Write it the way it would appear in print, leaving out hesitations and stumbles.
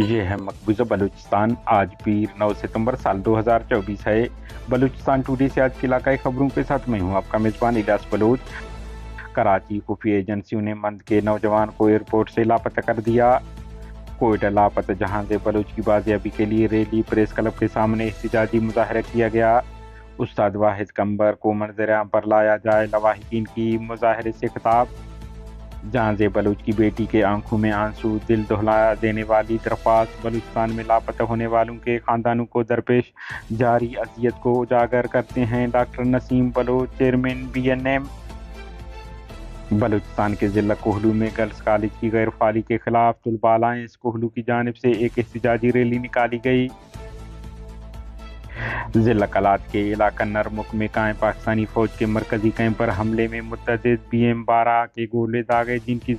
یہ ہے مقبوضہ بلوچستان۔ آج پیر 9 ستمبر سال 2024 ہے۔ بلوچستان ٹوڈے سے آج کی علاقائی خبروں کے ساتھ میں ہوں آپ کا میزبان الیاس بلوچ۔ کراچی خفیہ ایجنسیوں نے مند کے نوجوان کو ایئرپورٹ سے لاپتہ کر دیا۔ کوئٹہ لاپتہ جہاز بلوچ کی بازیابی کے لیے ریلی پریس کلب کے سامنے احتجاجی مظاہرہ کیا گیا۔ استاد واحد قمبر کو منظر عام پر لایا جائے، لواحقین کی مظاہرے سے خطاب۔ جہاز بلوچ کی بیٹی کے آنکھوں میں آنسو، دل دہلا دینے والی درخواست۔ بلوچستان میں لاپتہ ہونے والوں کے خاندانوں کو درپیش جاری اذیت کو اجاگر کرتے ہیں ڈاکٹر نسیم بلوچ، چیئرمین BNM۔ بلوچستان کے ضلع کوہلو میں گرلز کالج کی غیر فعالی کے خلاف طلباء الائنس کوہلو کی جانب سے ایک احتجاجی ریلی نکالی گئی۔ ضلع کلات کے علاقہ نرمک میں قائم پاکستانی فوج کے مرکزی کیمپ پر حملے میں متعدد BM-12 کے گولے داغے، جن کی